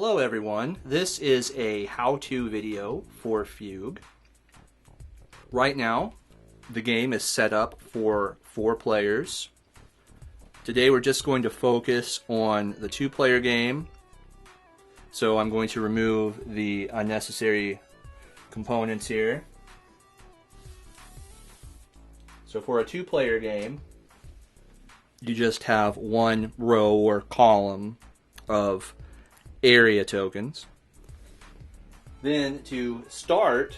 Hello everyone, this is a how-to video for Fugue. Right now, the game is set up for 4 players. Today we're just going to focus on the 2-player game. So I'm going to remove the unnecessary components here. So for a 2-player game, you just have one row or column of area tokens. Then to start,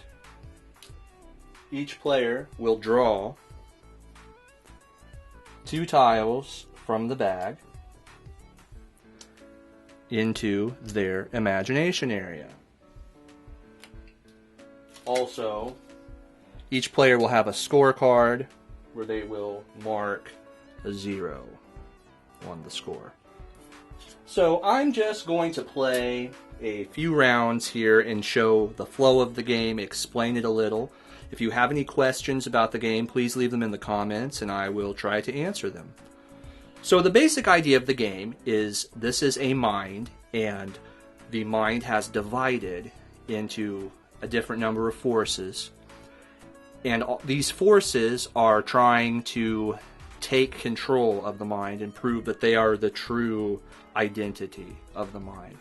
each player will draw 2 tiles from the bag into their imagination area. Also, each player will have a scorecard where they will mark a 0 on the score. So I'm just going to play a few rounds here and show the flow of the game, explain it a little. If you have any questions about the game, please leave them in the comments and I will try to answer them. So the basic idea of the game is this is a mind, and the mind has divided into a different number of forces. And these forces are trying to take control of the mind and prove that they are the true identity of the mind.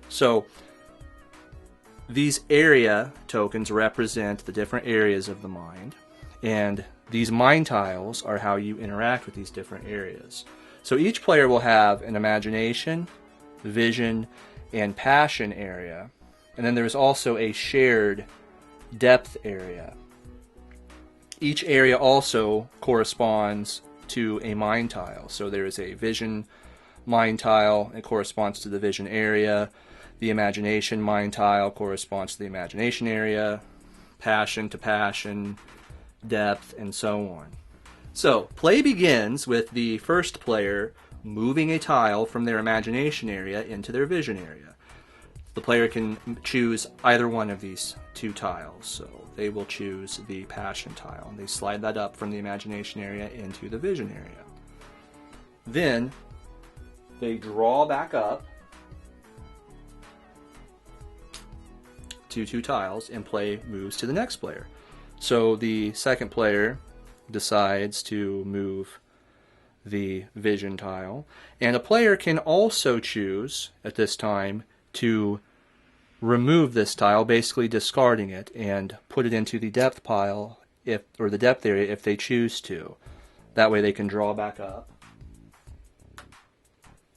So these area tokens represent the different areas of the mind, and these mind tiles are how you interact with these different areas. So each player will have an imagination, vision, and passion area, and then there's also a shared depth area. Each area also corresponds to a mind tile. So there is a vision mind tile, it corresponds to the vision area. The imagination mind tile corresponds to the imagination area. Passion to passion, depth, and so on. So play begins with the first player moving a tile from their imagination area into their vision area. The player can choose either one of these 2 tiles. So they will choose the passion tile, and they slide that up from the imagination area into the vision area. Then they draw back up to 2 tiles and play moves to the next player. So the second player decides to move the vision tile, and a player can also choose at this time to remove this tile, basically discarding it, and put it into the depth pile or the depth area if they choose to. That way they can draw back up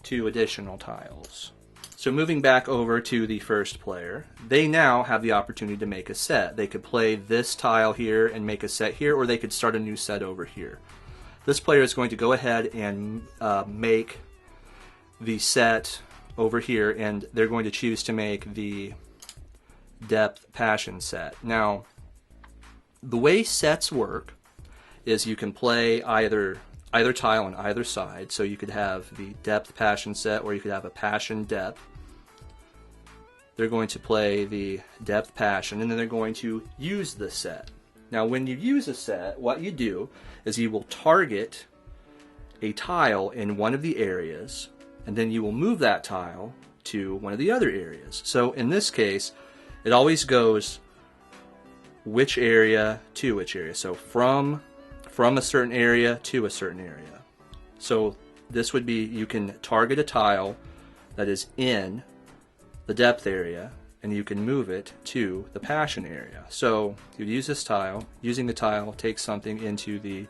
2 additional tiles. So moving back over to the first player, they now have the opportunity to make a set. They could play this tile here and make a set here, or they could start a new set over here. This player is going to go ahead and make the set over here, and they're going to choose to make the depth passion set. Now, the way sets work is you can play either tile on either side. So you could have the depth passion set, or you could have a passion depth. They're going to play the depth passion, and then they're going to use the set. Now when you use a set, what you do is you will target a tile in one of the areas, and then you will move that tile to one of the other areas. So in this case, it always goes which area to which area. So from a certain area to a certain area. So this would be, you can target a tile that is in the depth area, and you can move it to the passion area. So you'd use this tile, using the tile, take something into the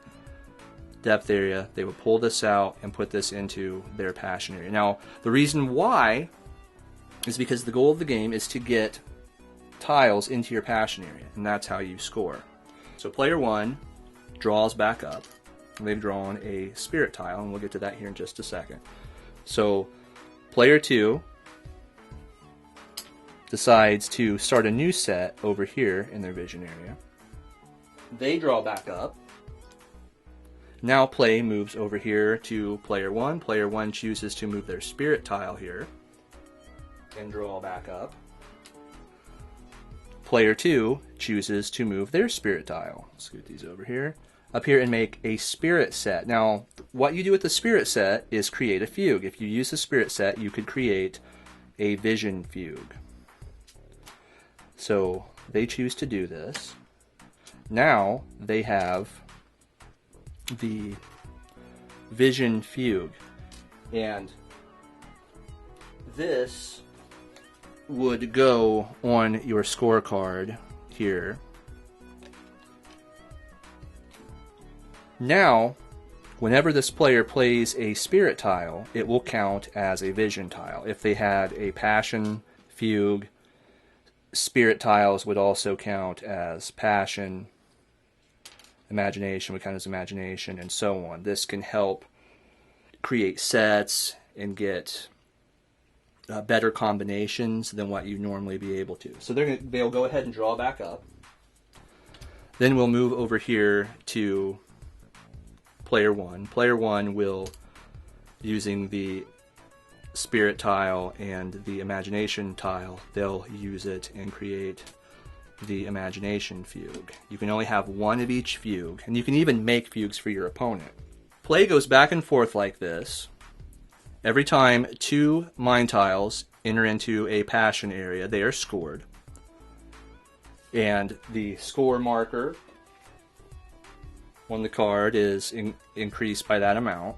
depth area, they would pull this out and put this into their passion area. Now the reason why is because the goal of the game is to get tiles into your passion area, and that's how you score. So player 1 draws back up, and they've drawn a spirit tile, and we'll get to that here in just a second. So player 2 decides to start a new set over here in their vision area. They draw back up. Now play moves over here to player 1. Player 1 chooses to move their spirit tile here and draw back up. Player 2 chooses to move their spirit tile. Scoot these over here. Up here and make a spirit set. Now, what you do with the spirit set is create a fugue. If you use the spirit set, you could create a vision fugue. So they choose to do this. Now they have the vision fugue, and this would go on your scorecard here. Now, whenever this player plays a spirit tile, it will count as a vision tile. If they had a passion fugue, spirit tiles would also count as passion, imagination would count as imagination, and so on. This can help create sets and get better combinations than what you normally be able to. So they'll go ahead and draw back up. Then we'll move over here to player one. Player one will, using the spirit tile and the imagination tile, they'll use it and create the imagination fugue. You can only have one of each fugue, and you can even make fugues for your opponent. Play goes back and forth like this. Every time two mind tiles enter into a passion area, they are scored. And the score marker on the card is increased by that amount.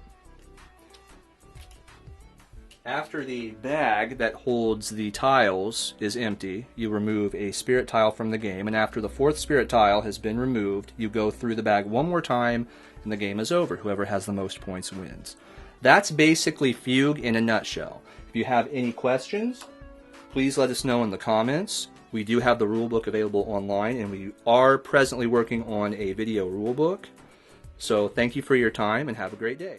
After the bag that holds the tiles is empty, you remove a spirit tile from the game, and after the fourth spirit tile has been removed, you go through the bag one more time, and the game is over. Whoever has the most points wins. That's basically Fugue in a nutshell. If you have any questions, please let us know in the comments. We do have the rulebook available online, and we are presently working on a video rulebook. So thank you for your time, and have a great day.